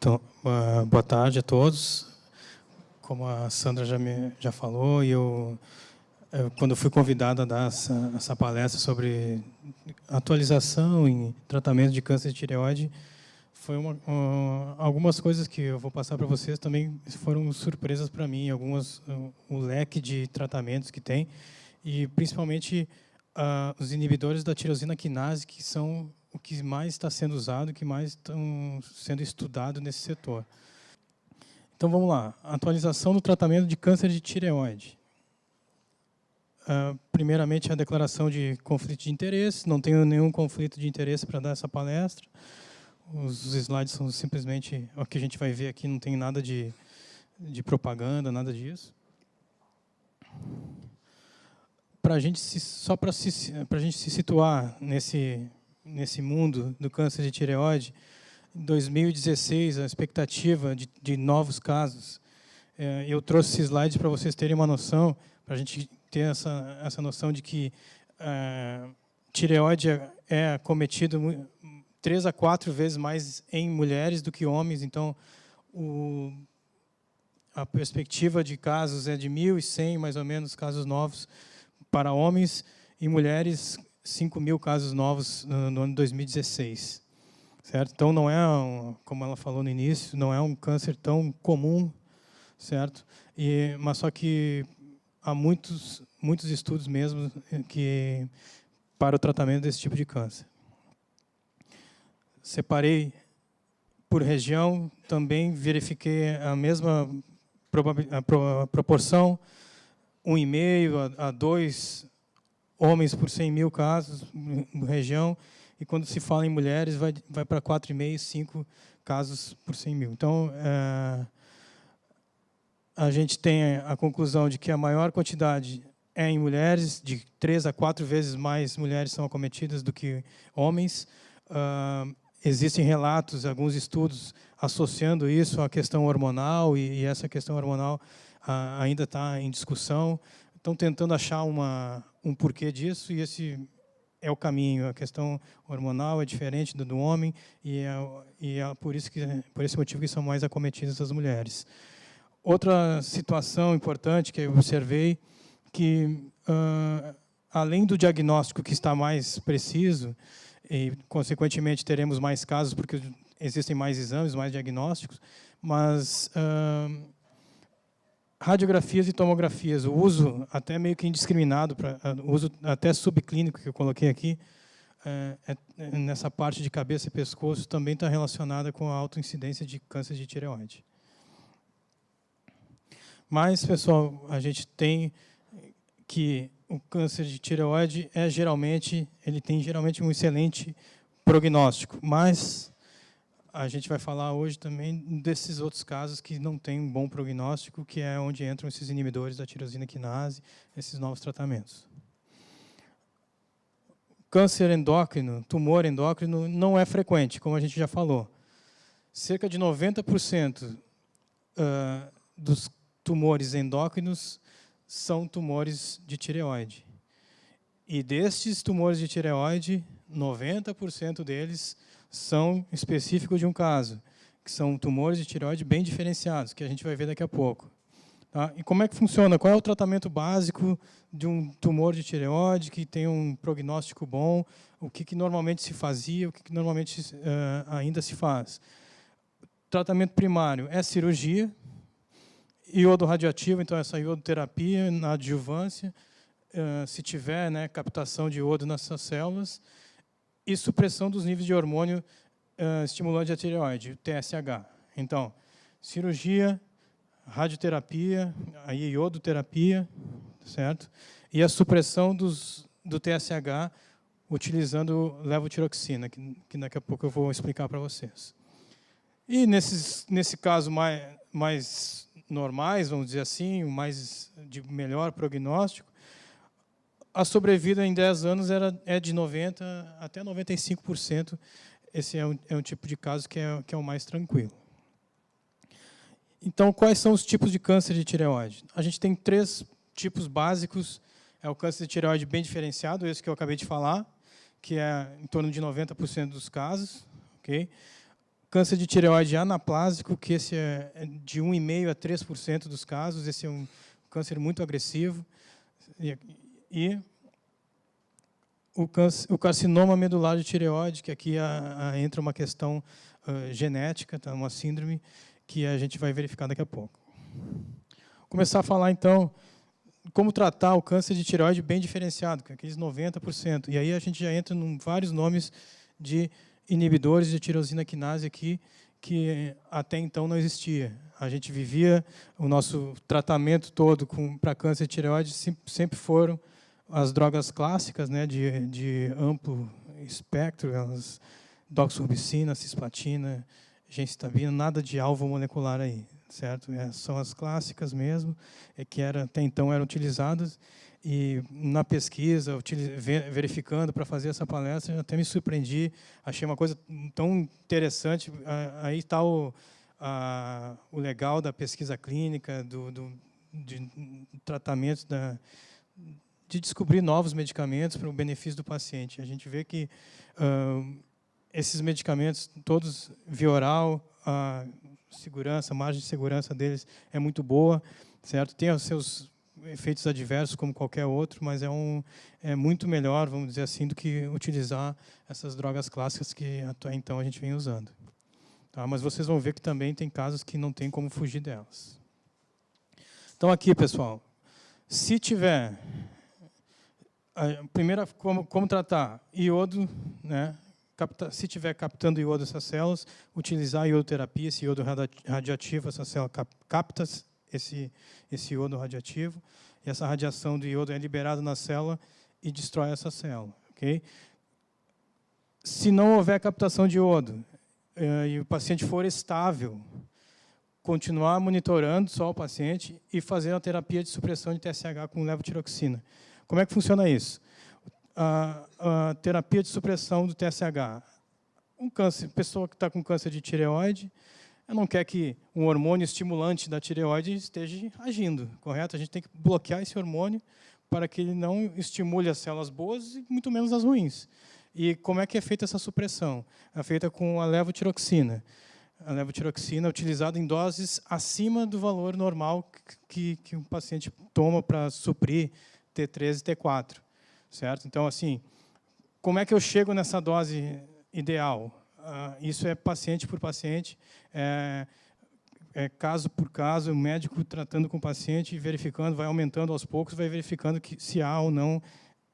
Então, boa tarde a todos. Como a Sandra já falou, eu quando fui convidado a dar essa palestra sobre atualização em tratamento de câncer de tireoide, foi algumas coisas que eu vou passar para vocês também foram surpresas para mim, o leque de tratamentos que tem, e principalmente os inibidores da tirosina quinase, que são o que mais está sendo usado, o que mais estão sendo estudado nesse setor. Então, vamos lá. Atualização do tratamento de câncer de tireoide. Primeiramente, a declaração de conflito de interesse. Não tenho nenhum conflito de interesse para dar essa palestra. Os slides são simplesmente o que a gente vai ver aqui, não tem nada de propaganda, nada disso. Só para a gente se situar nesse mundo do câncer de tireoide, em 2016, a expectativa de novos casos, eu trouxe esses slides para vocês terem uma noção, para a gente ter essa noção de que tireoide é acometido 3 a 4 vezes mais em mulheres do que homens, então a perspectiva de casos é de 1.100, mais ou menos, casos novos para homens, e mulheres 5.000 casos novos no ano de 2016. Certo? Então, não é, como ela falou no início, não é um câncer tão comum, certo? Mas só que há muitos estudos mesmo para o tratamento desse tipo de câncer. Separei por região, também verifiquei a mesma proporção, 1,5 a 2 homens por 100.000 casos na região, e quando se fala em mulheres, vai para 4,5, 5 casos por 100.000. Então, a gente tem a conclusão de que a maior quantidade é em mulheres, de 3 a 4 vezes mais mulheres são acometidas do que homens. Existem relatos, alguns estudos associando isso à questão hormonal, e essa questão hormonal ainda está em discussão. Estão tentando achar um porquê disso, e esse é o caminho. A questão hormonal é diferente do homem, e é por esse motivo que são mais acometidas as mulheres. Outra situação importante que eu observei, que além do diagnóstico que está mais preciso, e consequentemente teremos mais casos porque existem mais exames, mais diagnósticos, mas radiografias e tomografias, o uso até meio que indiscriminado, o uso até subclínico que eu coloquei aqui, nessa parte de cabeça e pescoço, também está relacionada com a alta incidência de câncer de tireoide. Mas, pessoal, a gente tem que o câncer de tireoide ele tem geralmente um excelente prognóstico, mas a gente vai falar hoje também desses outros casos que não têm um bom prognóstico, que é onde entram esses inibidores da tirosina quinase, esses novos tratamentos. Câncer endócrino, tumor endócrino, não é frequente, como a gente já falou. Cerca de 90% dos tumores endócrinos são tumores de tireoide. E destes tumores de tireoide, 90% deles são específicos de um caso, que são tumores de tireoide bem diferenciados, que a gente vai ver daqui a pouco. Tá? E como é que funciona? Qual é o tratamento básico de um tumor de tireoide que tem um prognóstico bom? O que normalmente se fazia, o que normalmente ainda se faz? O tratamento primário é cirurgia, iodo radioativo, então essa iodoterapia na adjuvância, se tiver captação de iodo nessas células, e supressão dos níveis de hormônio estimulante da tireoide, TSH. Então, cirurgia, radioterapia, a iodoterapia, certo? E a supressão do TSH utilizando levotiroxina, que daqui a pouco eu vou explicar para vocês. E nesse caso mais normais, vamos dizer assim, mais de melhor prognóstico, a sobrevida em 10 anos é de 90% até 95%. Esse é um tipo de caso que é o mais tranquilo. Então, quais são os tipos de câncer de tireoide? A gente tem 3 tipos básicos. É o câncer de tireoide bem diferenciado, esse que eu acabei de falar, que é em torno de 90% dos casos. Okay? Câncer de tireoide anaplásico, que esse é de 1,5% a 3% dos casos, esse é um câncer muito agressivo. E o carcinoma medular de tireoide, que aqui entra uma questão genética, tá? Uma síndrome que a gente vai verificar daqui a pouco. Vou começar a falar, então, como tratar o câncer de tireoide bem diferenciado, que é aqueles 90%. E aí a gente já entra em vários nomes de inibidores de tirosina quinase aqui, que até então não existia. A gente vivia, o nosso tratamento todo para câncer de tireoide sempre foram as drogas clássicas, né, de amplo espectro, as doxorubicina, cisplatina, gemcitabina, nada de alvo molecular aí, certo? São as clássicas mesmo, que até então eram utilizadas. E na pesquisa, verificando para fazer essa palestra, eu até me surpreendi, achei uma coisa tão interessante. Aí está o legal da pesquisa clínica, de tratamento, de descobrir novos medicamentos para o benefício do paciente. A gente vê que esses medicamentos, todos via oral, a margem de segurança deles é muito boa, certo? Tem os seus efeitos adversos como qualquer outro, mas é muito melhor, vamos dizer assim, do que utilizar essas drogas clássicas que até então a gente vem usando. Tá? Mas vocês vão ver que também tem casos que não tem como fugir delas. Então aqui, pessoal, se tiver a primeira, como tratar iodo, né? Se tiver captando iodo essas células, utilizar a iodoterapia, esse iodo radioativo, essa célula capta esse iodo radioativo, e essa radiação do iodo é liberada na célula e destrói essa célula. Okay? Se não houver captação de iodo e o paciente for estável, continuar monitorando só o paciente e fazer a terapia de supressão de TSH com levotiroxina. Como é que funciona isso? A terapia de supressão do TSH. Pessoa que está com câncer de tireoide, não quer que um hormônio estimulante da tireoide esteja agindo, correto? A gente tem que bloquear esse hormônio para que ele não estimule as células boas e muito menos as ruins. E como é que é feita essa supressão? É feita com a levotiroxina. A levotiroxina é utilizada em doses acima do valor normal que o paciente toma para suprir T3 e T4, certo? Então, assim, como é que eu chego nessa dose ideal? Isso é paciente por paciente, caso por caso, o médico tratando com o paciente e verificando, vai aumentando aos poucos, vai verificando se há ou não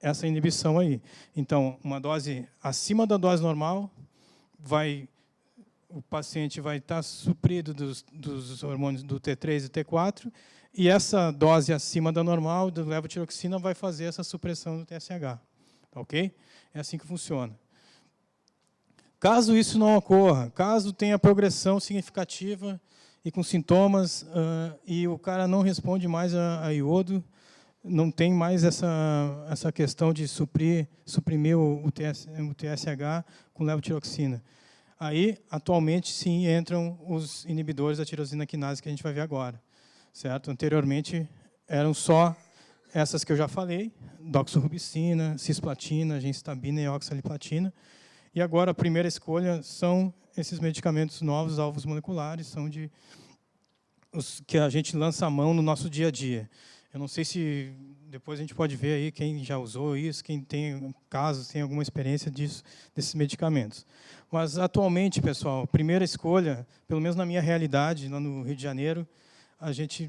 essa inibição aí. Então, uma dose acima da dose normal, o paciente vai estar suprido dos hormônios do T3 e T4, e essa dose acima da normal, do levotiroxina, vai fazer essa supressão do TSH. Ok? É assim que funciona. Caso isso não ocorra, caso tenha progressão significativa e com sintomas, e o cara não responde mais a iodo, não tem mais essa questão de suprimir o TSH com levotiroxina. Aí, atualmente, sim, entram os inibidores da tirosina quinase que a gente vai ver agora. Certo? Anteriormente, eram só essas que eu já falei, doxorubicina, cisplatina, gemcitabina e oxaliplatina. E agora a primeira escolha são esses medicamentos novos, alvos moleculares, são os que a gente lança a mão no nosso dia a dia. Eu não sei se depois a gente pode ver aí quem já usou isso, quem tem casos, tem alguma experiência desses medicamentos. Mas atualmente, pessoal, a primeira escolha, pelo menos na minha realidade, lá no Rio de Janeiro, a gente,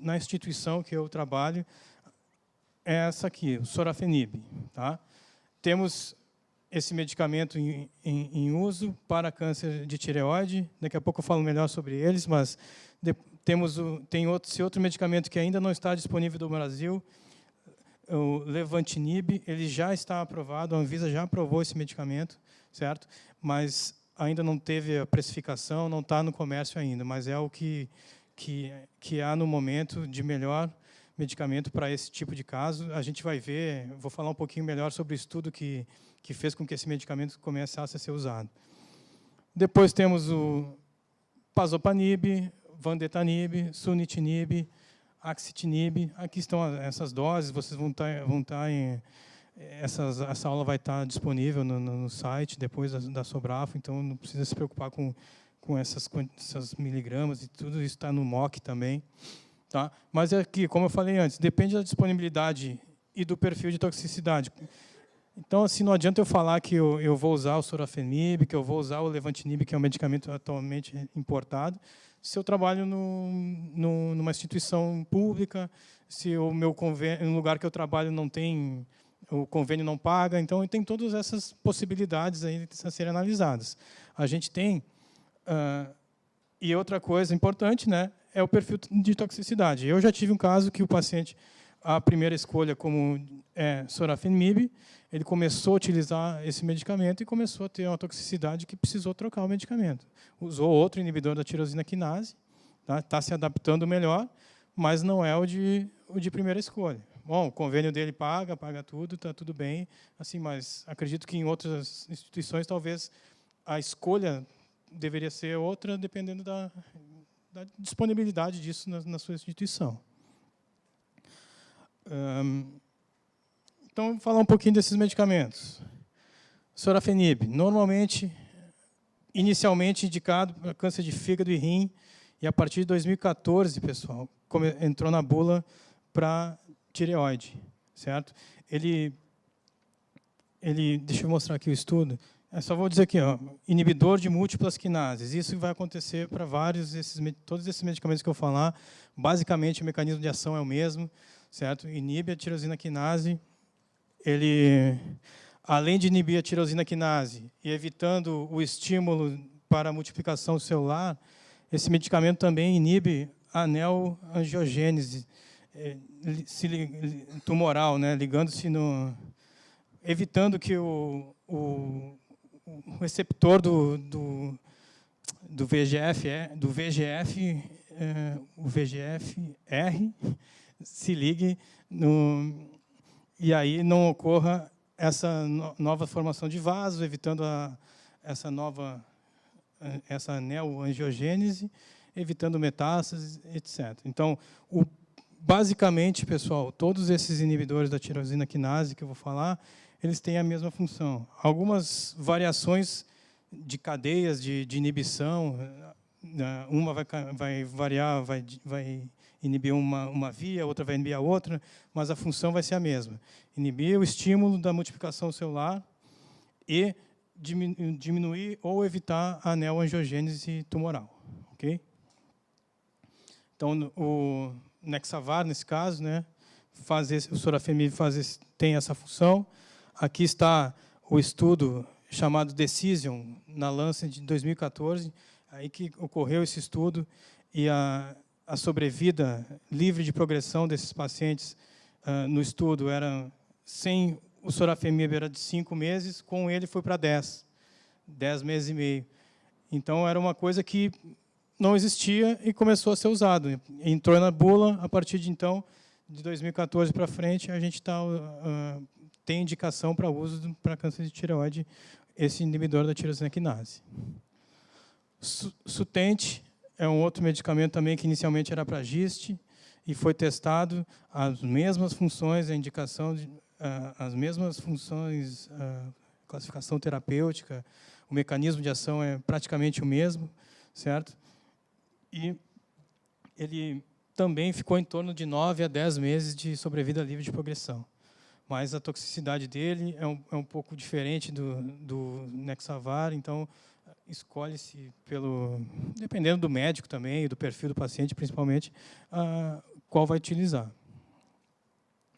na instituição que eu trabalho, é essa aqui, o sorafenib. Tá? Temos esse medicamento em uso para câncer de tireoide. Daqui a pouco eu falo melhor sobre eles, mas tem outro medicamento que ainda não está disponível no Brasil, o levantinib. Ele já está aprovado, a Anvisa já aprovou esse medicamento, certo? Mas ainda não teve a precificação, não está no comércio ainda, mas é o que há no momento de melhor medicamento para esse tipo de caso. A gente vai ver, vou falar um pouquinho melhor sobre o estudo que fez com que esse medicamento começasse a ser usado. Depois temos o pazopanib, vandetanib, sunitinib, axitinib. Aqui estão essas doses, vocês vão estar essa aula vai estar disponível no site, depois da Sobrafo, então não precisa se preocupar com essas miligramas, e tudo isso está no MOC também. Tá? Mas aqui, como eu falei antes, depende da disponibilidade e do perfil de toxicidade. Então, assim, não adianta eu falar que eu vou usar o sorafenib, que eu vou usar o levantinib, que é um medicamento atualmente importado, se eu trabalho numa instituição pública, se o meu convênio, no lugar que eu trabalho não tem, o convênio não paga. Então, tem todas essas possibilidades aí a serem analisadas. A gente tem... e outra coisa importante, né, é o perfil de toxicidade. Eu já tive um caso que o paciente, a primeira escolha como sorafenib, ele começou a utilizar esse medicamento e começou a ter uma toxicidade que precisou trocar o medicamento. Usou outro inibidor da tirosina quinase, tá se adaptando melhor, mas não é o de primeira escolha. Bom, o convênio dele paga tudo, está tudo bem, assim, mas acredito que em outras instituições talvez a escolha deveria ser outra, dependendo da disponibilidade disso na sua instituição. Então, vou falar um pouquinho desses medicamentos. Sorafenib, normalmente, inicialmente indicado para câncer de fígado e rim, e a partir de 2014, pessoal, entrou na bula para tireoide, certo? Deixa eu mostrar aqui o estudo. Só vou dizer aqui, inibidor de múltiplas quinases. Isso vai acontecer para todos esses medicamentos que eu falar. Basicamente, o mecanismo de ação é o mesmo, certo? Inibe a tirosina quinase. Ele, além de inibir a tirosina quinase e evitando o estímulo para a multiplicação celular, esse medicamento também inibe a neoangiogênese tumoral, né? Ligando-se evitando que o receptor do VEGF, o VEGF-R, se ligue e aí não ocorra essa nova formação de vaso, evitando essa neoangiogênese, evitando metástases, etc. Então, basicamente, pessoal, todos esses inibidores da tirosina quinase que eu vou falar, eles têm a mesma função. Algumas variações de cadeias de inibição, uma vai variar, vai inibir uma via, outra vai inibir a outra, mas a função vai ser a mesma. Inibir o estímulo da multiplicação celular e diminuir ou evitar a neoangiogênese tumoral. Okay? Então, o Nexavar, nesse caso, né, o sorafenib tem essa função. Aqui está o estudo chamado Decision, na Lancet de 2014, aí que ocorreu esse estudo, e a sobrevida livre de progressão desses pacientes no estudo era, sem o sorafenib era de 5 meses, com ele foi para 10 meses e meio. Então, era uma coisa que não existia e começou a ser usado. Entrou na bula, a partir de então, de 2014 para frente, a gente tem indicação para uso para câncer de tireoide, esse inibidor da tirosina quinase. Sutent é um outro medicamento também que inicialmente era para GIST e foi testado, as mesmas funções, a indicação, as mesmas funções, classificação terapêutica, o mecanismo de ação é praticamente o mesmo, certo? E ele também ficou em torno de 9 a 10 meses de sobrevida livre de progressão. Mas a toxicidade dele é um pouco diferente do Nexavar, então escolhe-se dependendo do médico também, e do perfil do paciente, principalmente, qual vai utilizar.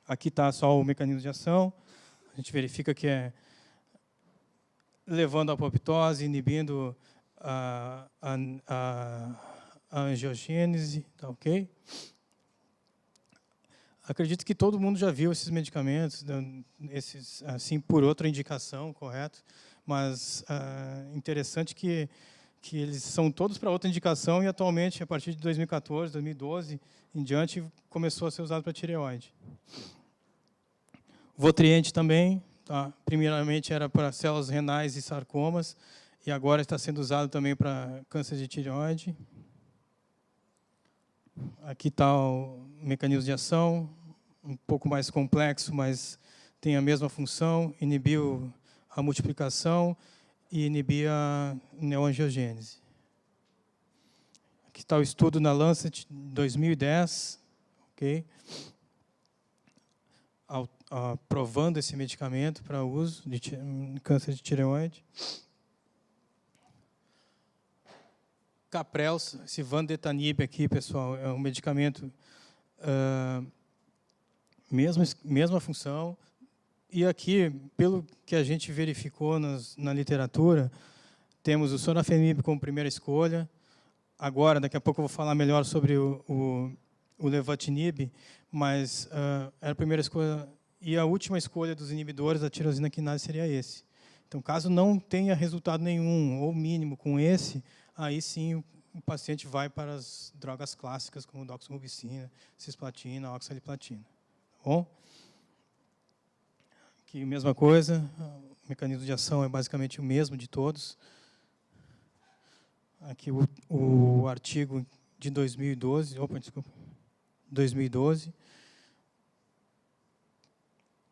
Aqui está só o mecanismo de ação, a gente verifica que é levando à apoptose, inibindo a angiogênese, tá ok? Acredito que todo mundo já viu esses medicamentos, esses assim por outra indicação, correto? Mas interessante que eles são todos para outra indicação e atualmente, a partir de 2014, 2012 em diante, começou a ser usado para tireoide. Votrient também, tá? Primeiramente era para células renais e sarcomas e agora está sendo usado também para câncer de tireoide. Aqui está o mecanismo de ação, um pouco mais complexo, mas tem a mesma função, inibiu a multiplicação e inibia a neoangiogênese. Aqui está o estudo na Lancet, 2010, ok? Aprovando esse medicamento para uso de câncer de tireoide. Caprels, esse vandetanib aqui, pessoal, é um medicamento, mesma função. E aqui, pelo que a gente verificou na literatura, temos o sorafenib como primeira escolha. Agora, daqui a pouco eu vou falar melhor sobre o lenvatinib, mas era a primeira escolha. E a última escolha dos inibidores da tirosina quinase seria esse. Então, caso não tenha resultado nenhum, ou mínimo com esse, aí sim o paciente vai para as drogas clássicas, como doxorubicina, cisplatina, oxaliplatina. Tá bom? Aqui, mesma coisa, o mecanismo de ação é basicamente o mesmo de todos. Aqui o artigo de 2012, 2012,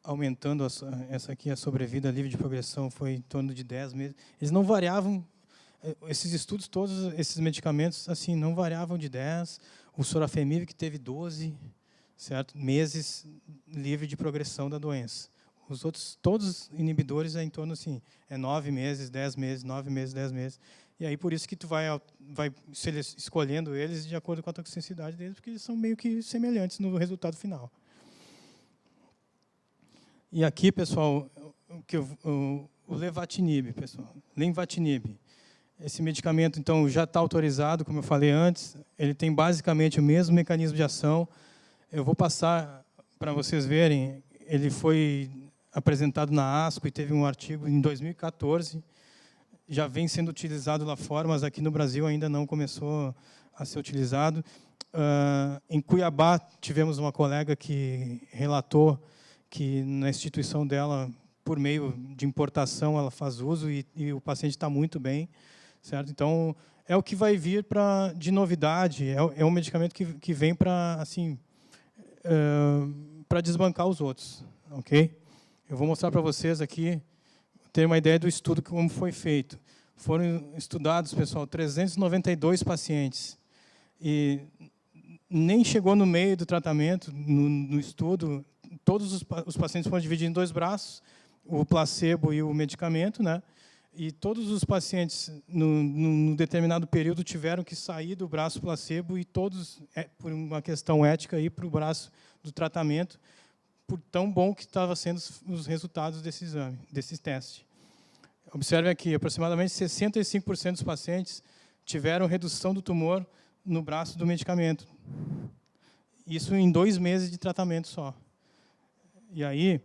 aumentando essa aqui, a sobrevida livre de progressão foi em torno de 10 meses. Eles não variavam, esses estudos todos, esses medicamentos, assim, não variavam de 10. O sorafenib que teve 12, certo? Meses livre de progressão da doença. Os outros, todos os inibidores, é em torno, assim, 9 meses, 10 meses, 9 meses, 10 meses. E aí, por isso que tu vai escolhendo eles de acordo com a toxicidade deles, porque eles são meio que semelhantes no resultado final. E aqui, pessoal, o lenvatinib, pessoal, lenvatinib. Esse medicamento, então, já está autorizado, como eu falei antes. Ele tem basicamente o mesmo mecanismo de ação. Eu vou passar para vocês verem. Ele foi apresentado na ASCO e teve um artigo em 2014. Já vem sendo utilizado lá fora, mas aqui no Brasil ainda não começou a ser utilizado. Em Cuiabá, tivemos uma colega que relatou que na instituição dela, por meio de importação, ela faz uso e o paciente está muito bem, certo? Então, é o que vai vir de novidade, é um medicamento que vem para assim, para desbancar os outros, ok? Eu vou mostrar para vocês aqui, ter uma ideia do estudo, como foi feito. Foram estudados, pessoal, 392 pacientes. E nem chegou no meio do tratamento, no estudo, todos os pacientes foram divididos em 2 braços, o placebo e o medicamento, né? E todos os pacientes, num determinado período, tiveram que sair do braço placebo e todos, por uma questão ética, ir para o braço do tratamento, por tão bom que estavam sendo os resultados desse exame, desse teste. Observe aqui, aproximadamente 65% dos pacientes tiveram redução do tumor no braço do medicamento. Isso em 2 meses de tratamento só. E aí,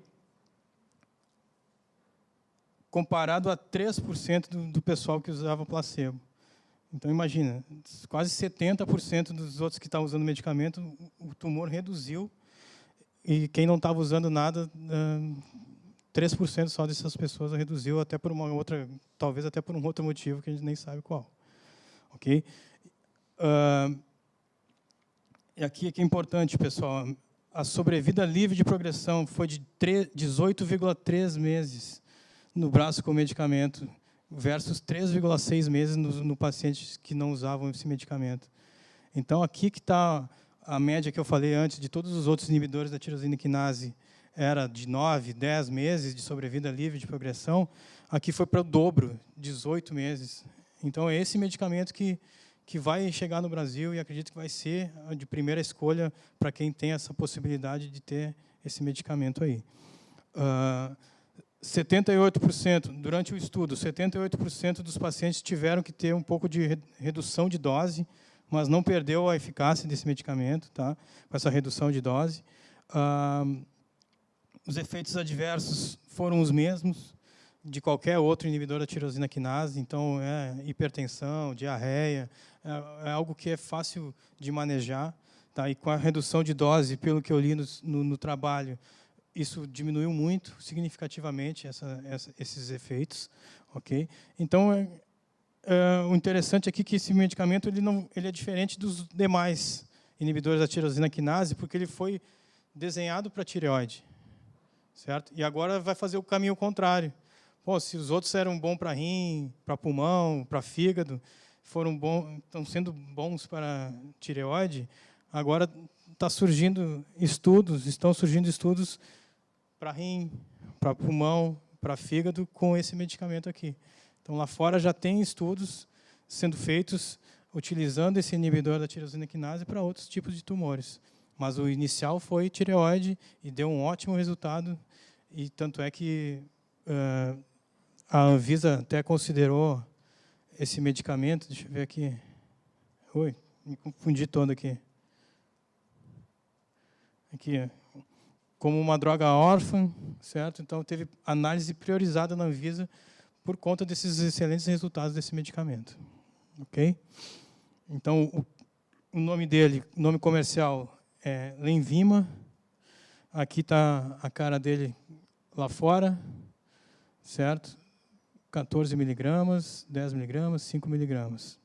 comparado a 3% do pessoal que usava placebo. Então, imagina, quase 70% dos outros que estavam usando medicamento, o tumor reduziu. E quem não estava usando nada, 3% só dessas pessoas reduziu, até por uma outra, talvez até por um outro motivo que a gente nem sabe qual. Ok? E aqui é importante, pessoal, a sobrevida livre de progressão foi de 18,3 meses no braço com medicamento, versus 3,6 meses no paciente que não usavam esse medicamento. Então, aqui que está a média que eu falei antes, de todos os outros inibidores da tirosina quinase, era de 9, 10 meses de sobrevida livre de progressão, aqui foi para o dobro, 18 meses. Então, é esse medicamento que vai chegar no Brasil e acredito que vai ser de primeira escolha para quem tem essa possibilidade de ter esse medicamento aí. 78%, durante o estudo, 78% dos pacientes tiveram que ter um pouco de redução de dose, mas não perdeu a eficácia desse medicamento, tá? Com essa redução de dose. Os efeitos adversos foram os mesmos de qualquer outro inibidor da tirosina quinase, então hipertensão, diarreia, é algo que é fácil de manejar, tá? E com a redução de dose, pelo que eu li no trabalho, isso diminuiu muito, significativamente, esses efeitos, ok? Então, o interessante aqui é que esse medicamento ele é diferente dos demais inibidores da tirosina quinase, porque ele foi desenhado para a tireoide, certo? E agora vai fazer o caminho contrário. Pô, se os outros eram bons para rim, para pulmão, para fígado, estão sendo bons para tireoide, agora estão surgindo estudos para rim, para pulmão, para fígado com esse medicamento aqui. Então, lá fora já tem estudos sendo feitos utilizando esse inibidor da tirosina quinase para outros tipos de tumores. Mas o inicial foi tireoide e deu um ótimo resultado, e tanto é que a Anvisa até considerou esse medicamento, deixa eu ver aqui, oi, me confundi todo aqui, como uma droga órfã, certo? Então teve análise priorizada na Anvisa por conta desses excelentes resultados desse medicamento, ok? Então o nome dele, o nome comercial é Lenvima. Aqui está a cara dele lá fora, certo? 14 miligramas, 10 miligramas, 5 miligramas.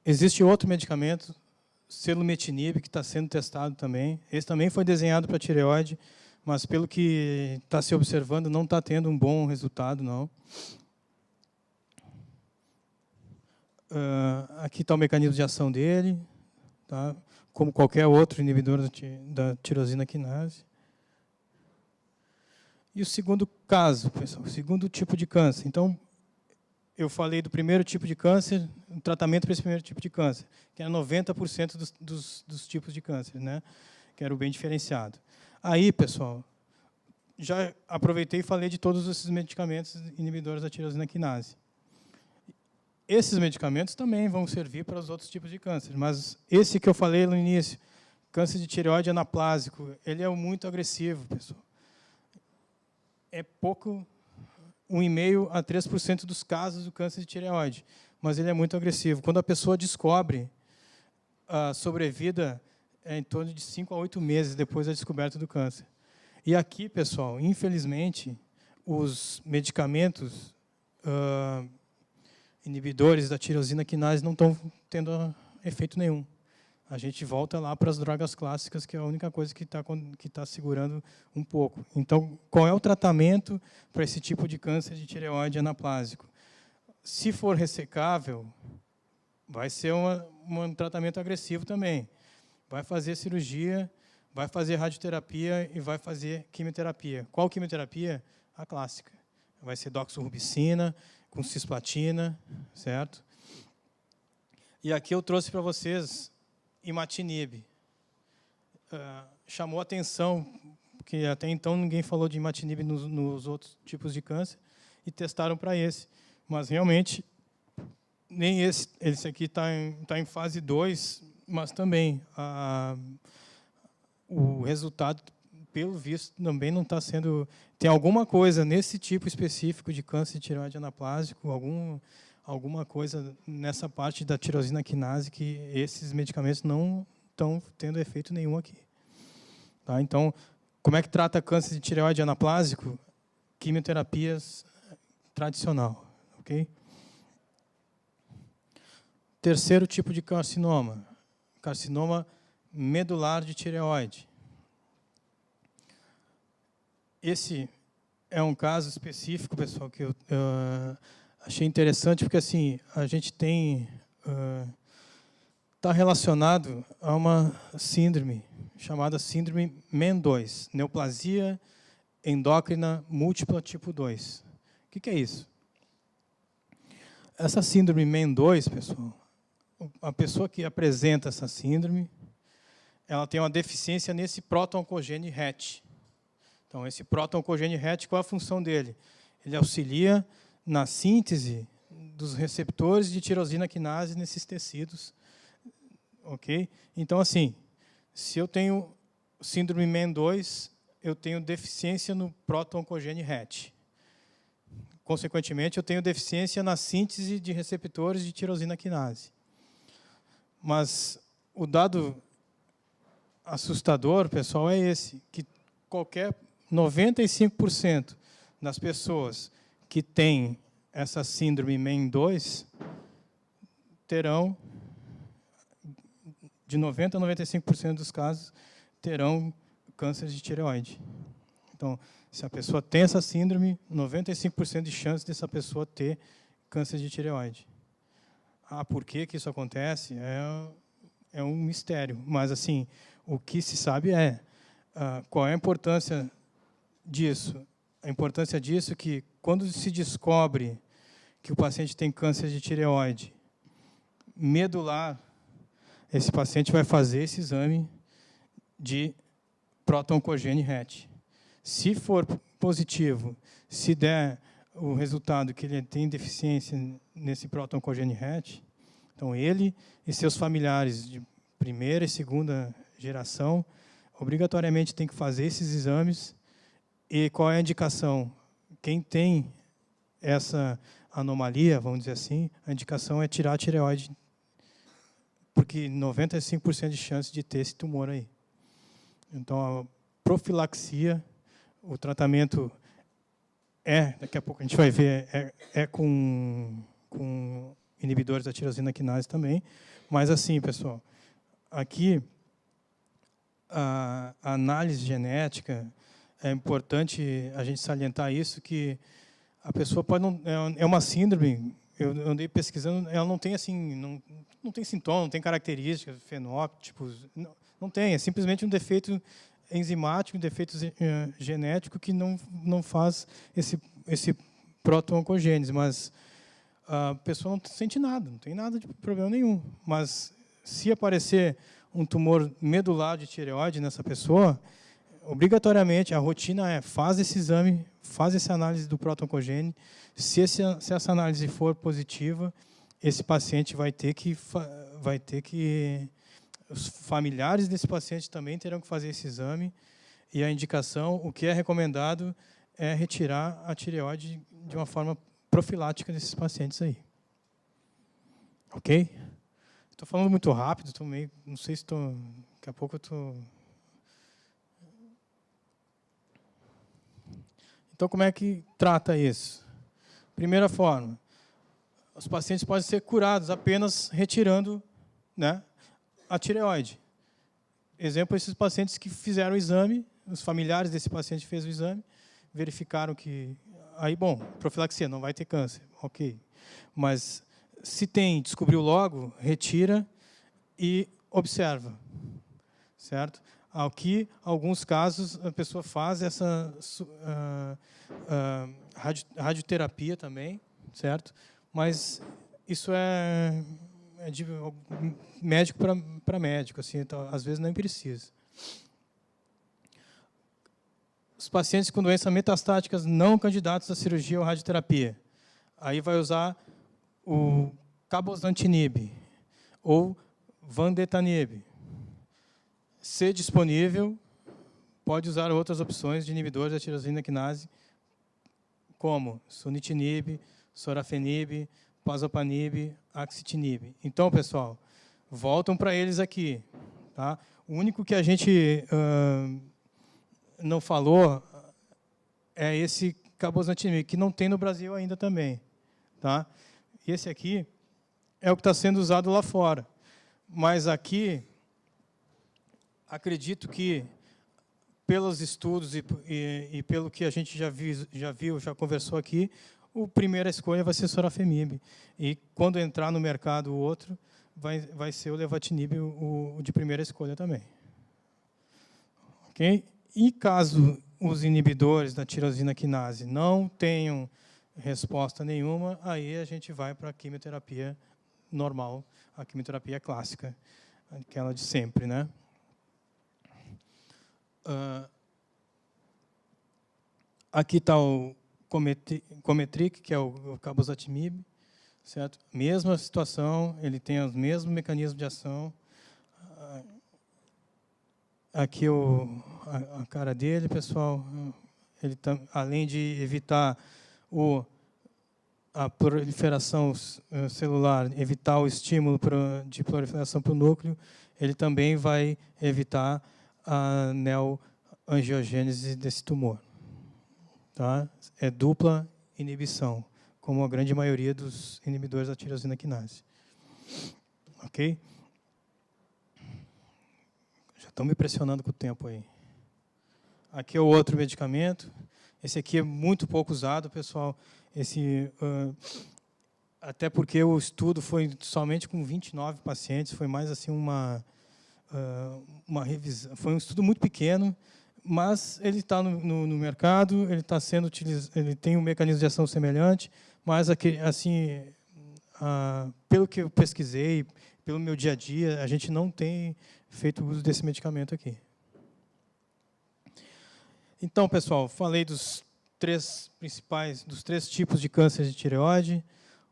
Existe outro medicamento, selumetinib, que está sendo testado também. Esse também foi desenhado para tireoide, mas pelo que está se observando, não está tendo um bom resultado, não. Aqui está o mecanismo de ação dele, tá? Como qualquer outro inibidor da tirosina quinase. E o segundo caso, pessoal, o segundo tipo de câncer. Então, eu falei do primeiro tipo de câncer, o tratamento para esse primeiro tipo de câncer, que era 90% dos tipos de câncer, né? Que era o bem diferenciado. Aí, pessoal, já aproveitei e falei de todos esses medicamentos inibidores da tirosina quinase. Esses medicamentos também vão servir para os outros tipos de câncer, mas esse que eu falei no início, câncer de tireoide anaplásico, ele é muito agressivo, pessoal. É pouco, 1,5% a 3% dos casos do câncer de tireoide, mas ele é muito agressivo. Quando a pessoa descobre, a sobrevida é em torno de 5 a 8 meses depois da descoberta do câncer. E aqui, pessoal, infelizmente, os medicamentos inibidores da tirosina quinase não estão tendo efeito nenhum. A gente volta lá para as drogas clássicas, que é a única coisa que está segurando um pouco. Então, qual é o tratamento para esse tipo de câncer de tireoide anaplásico? Se for ressecável, vai ser um tratamento agressivo também. Vai fazer cirurgia, vai fazer radioterapia e vai fazer quimioterapia. Qual quimioterapia? A clássica. Vai ser doxorubicina, com cisplatina, certo? E aqui eu trouxe para vocês imatinib. Chamou atenção, porque até então ninguém falou de imatinib nos outros tipos de câncer, e testaram para esse. Mas, realmente, nem esse aqui está em fase 2, mas também o resultado, pelo visto, também não está sendo... Tem alguma coisa nesse tipo específico de câncer de tireoide anaplásico, alguma coisa nessa parte da tirosina quinase que esses medicamentos não estão tendo efeito nenhum aqui. Tá? Então, como é que trata câncer de tireoide anaplásico? Quimioterapias tradicional. Okay? Terceiro tipo de carcinoma, carcinoma medular de tireoide. Esse é um caso específico, pessoal, que eu achei interessante, porque assim, a gente tem... está relacionado a uma síndrome chamada síndrome MEN2, neoplasia endócrina múltipla tipo 2. O que é isso? Essa síndrome MEN2, pessoal, a pessoa que apresenta essa síndrome, ela tem uma deficiência nesse proto-oncogene RET. Então, esse proto-oncogene RET, qual é a função dele? Ele auxilia na síntese dos receptores de tirosina quinase nesses tecidos. Ok? Então, assim, se eu tenho síndrome MEN2, eu tenho deficiência no proto-oncogene RET. Consequentemente, eu tenho deficiência na síntese de receptores de tirosina quinase. Mas o dado assustador, pessoal, é esse, que 95% das pessoas que têm essa síndrome MEN2 terão de 90% a 95% dos casos, terão câncer de tireoide. Então, se a pessoa tem essa síndrome, 95% de chance dessa pessoa ter câncer de tireoide. Por que isso acontece? É um mistério. Mas, assim, o que se sabe qual é a importância disso. A importância disso é que, quando se descobre que o paciente tem câncer de tireoide medular, esse paciente vai fazer esse exame de próton-oncogênese RET. Se for positivo, se der o resultado que ele tem deficiência nesse próton-oncogênese RET, então ele e seus familiares de primeira e segunda geração obrigatoriamente tem que fazer esses exames. E qual é a indicação? Quem tem essa anomalia, vamos dizer assim, a indicação é tirar a tireoide, porque 95% de chance de ter esse tumor aí. Então, a profilaxia, o tratamento daqui a pouco a gente vai ver, com inibidores da tirosina quinase também. Mas, assim, pessoal, aqui a análise genética, é importante a gente salientar isso, que a pessoa pode não... É uma síndrome, eu andei pesquisando, ela não tem, assim, não tem sintoma, não tem características, fenótipos, não tem, é simplesmente um defeito enzimático, um defeito genético que não faz esse próton-oncogênese, mas a pessoa não sente nada, não tem nada de problema nenhum. Mas se aparecer um tumor medular de tireoide nessa pessoa, obrigatoriamente, a rotina faz esse exame, faz essa análise do próton-oncogênese. Se essa análise for positiva, esse paciente vai ter que os familiares desse paciente também terão que fazer esse exame. E a indicação, o que é recomendado, é retirar a tireoide de uma forma profilática desses pacientes aí. Ok? Estou falando muito rápido, não sei se estou... Daqui a pouco eu estou... Então, como é que trata isso? Primeira forma, os pacientes podem ser curados apenas retirando, né, a tireoide. Exemplo, esses pacientes que fizeram o exame, os familiares desse paciente fez o exame, verificaram que... Aí, bom, profilaxia, não vai ter câncer, ok. Mas, se tem, descobriu logo, retira e observa, certo? Aqui, alguns casos, a pessoa faz essa radioterapia também, certo? Mas isso é de médico para médico, assim, então, às vezes nem precisa. Os pacientes com doenças metastáticas não candidatos à cirurgia ou radioterapia, aí vai usar o cabozantinib ou vandetanib. Se disponível, pode usar outras opções de inibidores da tirosina quinase, como sunitinib, sorafenib, pazopanib, axitinib. Então, pessoal, voltam para eles aqui. Tá? O único que a gente não falou é esse cabozantinib, que não tem no Brasil ainda também. Tá? Esse aqui é o que está sendo usado lá fora. Mas aqui, acredito que, pelos estudos e pelo que a gente já conversou aqui, a primeira escolha vai ser sorafenib. E, quando entrar no mercado o outro, vai ser o levatinib, o de primeira escolha também. Ok? E caso os inibidores da tirosina quinase não tenham resposta nenhuma, aí a gente vai para a quimioterapia normal, a quimioterapia clássica, aquela de sempre, né? Aqui está o Cometriq, que é o cabozantinib, certo? Mesma situação, ele tem os mesmos mecanismos de ação. Aqui a cara dele, pessoal. Ele além de evitar a proliferação celular, evitar o estímulo de proliferação para o núcleo, ele também vai evitar a neoangiogênese desse tumor. Tá? É dupla inibição, como a grande maioria dos inibidores da tirosina quinase. Ok? Estão me pressionando com o tempo aí. Aqui é o outro medicamento. Esse aqui é muito pouco usado, pessoal. Até porque o estudo foi somente com 29 pacientes, foi mais assim uma revisão. Foi um estudo muito pequeno, mas ele está no mercado, ele está sendo utilizado, ele tem um mecanismo de ação semelhante, mas assim, pelo que eu pesquisei, pelo meu dia a dia, a gente não tem feito uso desse medicamento aqui. Então, pessoal, falei dos três tipos de câncer de tireoide,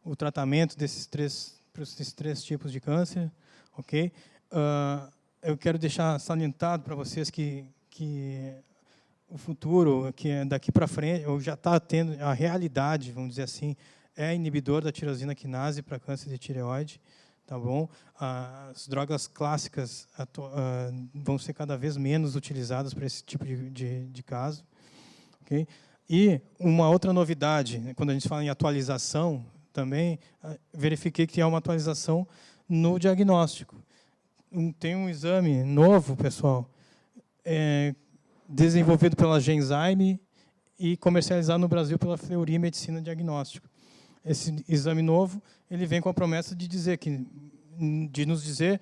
o tratamento desses três tipos de câncer, ok? Eu quero deixar salientado para vocês que o futuro, que é daqui para frente, ou já está tendo a realidade, vamos dizer assim, é inibidor da tirosina quinase para câncer de tireoide, tá bom? As drogas clássicas vão ser cada vez menos utilizadas para esse tipo de caso, ok? E uma outra novidade, quando a gente fala em atualização, também verifiquei que há uma atualização no diagnóstico. Tem um exame novo, pessoal, desenvolvido pela Genzyme e comercializado no Brasil pela Fleury Medicina Diagnóstico. Esse exame novo, ele vem com a promessa de nos dizer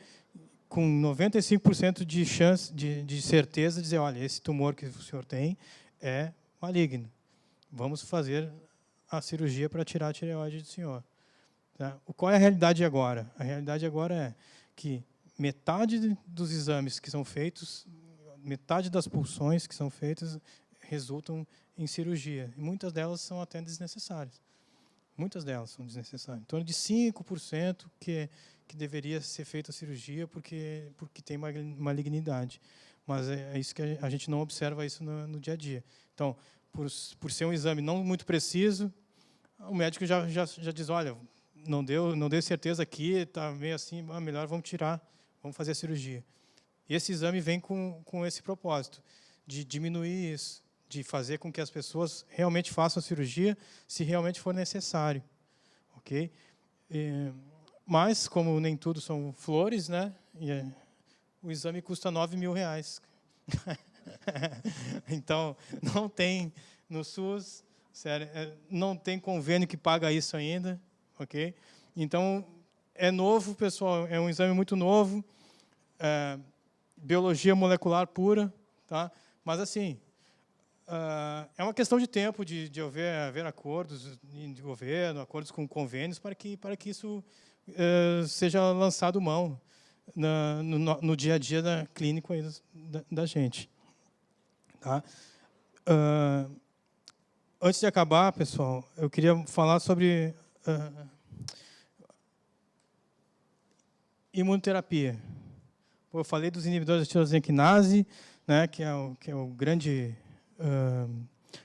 com 95% de chance, de certeza, dizer, olha, esse tumor que o senhor tem é maligno. Vamos fazer a cirurgia para tirar a tireoide do senhor. Tá? Qual é a realidade agora? A realidade agora é que metade dos exames que são feitos, metade das pulsões que são feitas, resultam em cirurgia. E muitas delas são até desnecessárias. Muitas delas são desnecessárias. Em torno de 5% que deveria ser feita a cirurgia porque tem malignidade. Mas é isso que a gente não observa isso no dia a dia. Então, por ser um exame não muito preciso, o médico já diz, olha, não deu certeza aqui, está meio assim, melhor vamos tirar, vamos fazer a cirurgia. E esse exame vem com esse propósito, de diminuir isso, de fazer com que as pessoas realmente façam a cirurgia, se realmente for necessário. Ok? Mas, como nem tudo são flores, né? O exame custa R$9.000. Então, não tem no SUS, sério, não tem convênio que paga isso ainda, ok? Então, é novo, pessoal, é um exame muito novo, biologia molecular pura, tá? Mas, assim, é uma questão de tempo de haver acordos de governo, acordos com convênios, para que isso seja lançado mão no dia a dia clínico aí da gente. Tá? Antes de acabar, pessoal, eu queria falar sobre imunoterapia. Eu falei dos inibidores da tirosina quinase, né, que é o grande,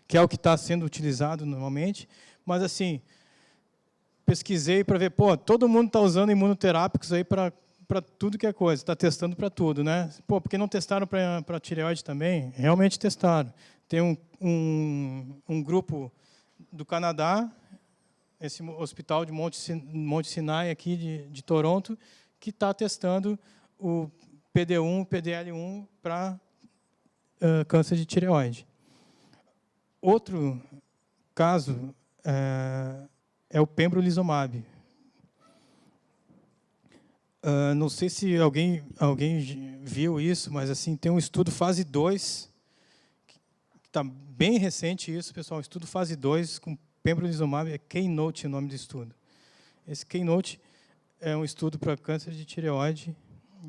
que é o que está sendo utilizado normalmente, mas assim, pesquisei para ver, todo mundo está usando imunoterápicos aí para tudo que é coisa, está testando para tudo, né? Por que não testaram para tireoide também? Realmente testaram. Tem um grupo do Canadá, esse hospital de Monte Sinai aqui de Toronto, que está testando o PD-1, PDL-1 para câncer de tireoide. Outro caso é o pembrolizumab. Não sei se alguém viu isso, mas assim tem um estudo fase 2, que está bem recente isso, pessoal, estudo fase 2 com pembrolizumab, é Keynote o nome do estudo. Esse Keynote é um estudo para câncer de tireoide,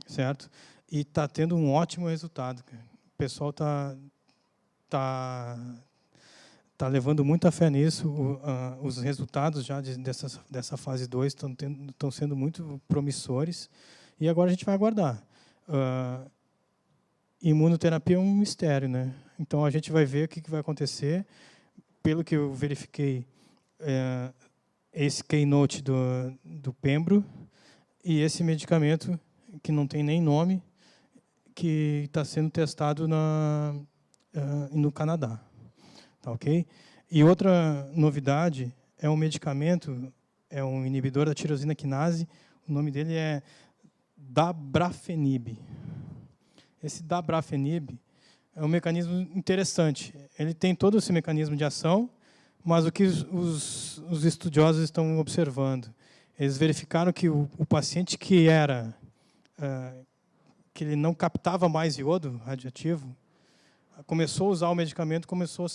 certo? E está tendo um ótimo resultado. O pessoal tá levando muita fé nisso. Os resultados já dessa fase 2 estão sendo muito promissores. E agora a gente vai aguardar. Imunoterapia é um mistério, né? Então, a gente vai ver o que vai acontecer. Pelo que eu verifiquei, esse Keynote do Pembro e esse medicamento, que não tem nem nome, que está sendo testado no Canadá. Tá, ok? E outra novidade é um medicamento, é um inibidor da tirosina quinase, o nome dele é Dabrafenib. Esse dabrafenib é um mecanismo interessante. Ele tem todo esse mecanismo de ação, mas o que os estudiosos estão observando? Eles verificaram que o paciente que ele não captava mais iodo radioativo, começou a usar o medicamento, começou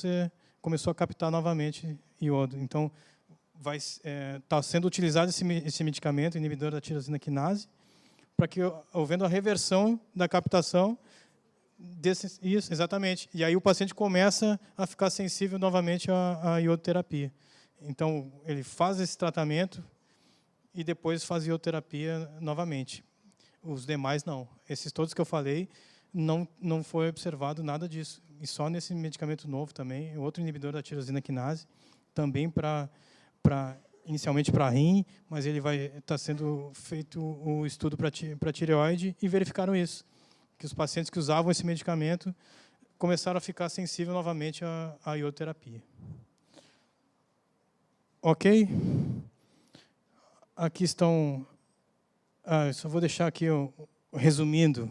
a captar novamente iodo. Então, está sendo utilizado esse medicamento, inibidor da tirosina quinase, para que, havendo a reversão da captação, isso, exatamente. E aí o paciente começa a ficar sensível novamente à iodoterapia. Então, ele faz esse tratamento e depois faz iodoterapia novamente. Os demais, não. Esses todos que eu falei, não foi observado nada disso. E só nesse medicamento novo também, outro inibidor da tirosina quinase, também inicialmente para rim, mas ele vai estar sendo feito o estudo para tireoide e verificaram isso, que os pacientes que usavam esse medicamento começaram a ficar sensíveis novamente à iodoterapia. Ok? Aqui estão... eu só vou deixar aqui, resumindo.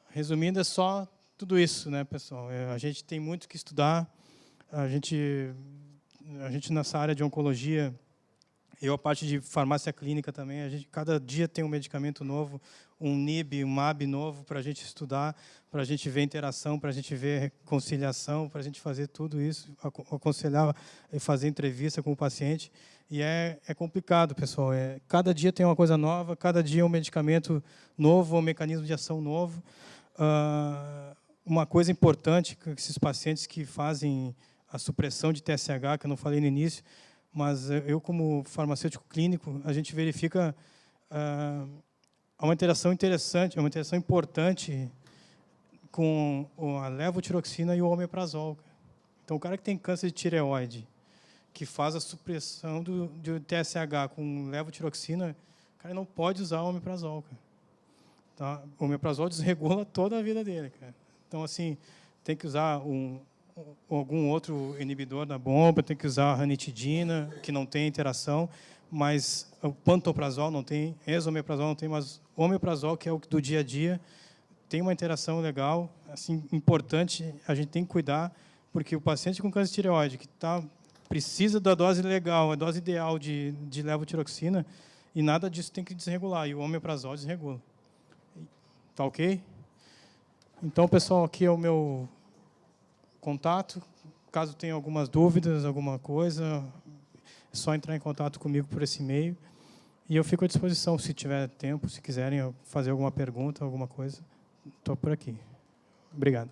Resumindo, é só tudo isso, né, pessoal? A gente tem muito que estudar. A gente nessa área de oncologia, a parte de farmácia clínica também, cada dia tem um medicamento novo, um NIB, um MAB novo para a gente estudar, para a gente ver interação, para a gente ver conciliação, para a gente fazer tudo isso, aconselhar e fazer entrevista com o paciente. E é complicado, pessoal. Cada dia tem uma coisa nova, cada dia um medicamento novo, um mecanismo de ação novo. Uma coisa importante que esses pacientes que fazem a supressão de TSH, que eu não falei no início, mas eu, como farmacêutico clínico, a gente verifica uma interação interessante, uma interação importante com a levotiroxina e o omeprazol. Então, o cara que tem câncer de tireoide, que faz a supressão do TSH com levotiroxina, o cara não pode usar o omeprazol. Cara. Tá? O omeprazol desregula toda a vida dele. Cara. Então, assim, tem que usar algum outro inibidor da bomba, tem que usar a ranitidina, que não tem interação, mas o pantoprazol não tem, esomeprazol não tem, mas o omeprazol, que é o do dia a dia, tem uma interação legal, assim, importante, a gente tem que cuidar, porque o paciente com câncer de tireoide, que precisa da dose legal, a dose ideal de levotiroxina, e nada disso tem que desregular, e o omeprazol desregula. Tá ok? Então, pessoal, aqui é o meu contato. Caso tenha algumas dúvidas, alguma coisa, é só entrar em contato comigo por esse e-mail. E eu fico à disposição, se tiver tempo, se quiserem fazer alguma pergunta, alguma coisa, estou por aqui. Obrigado.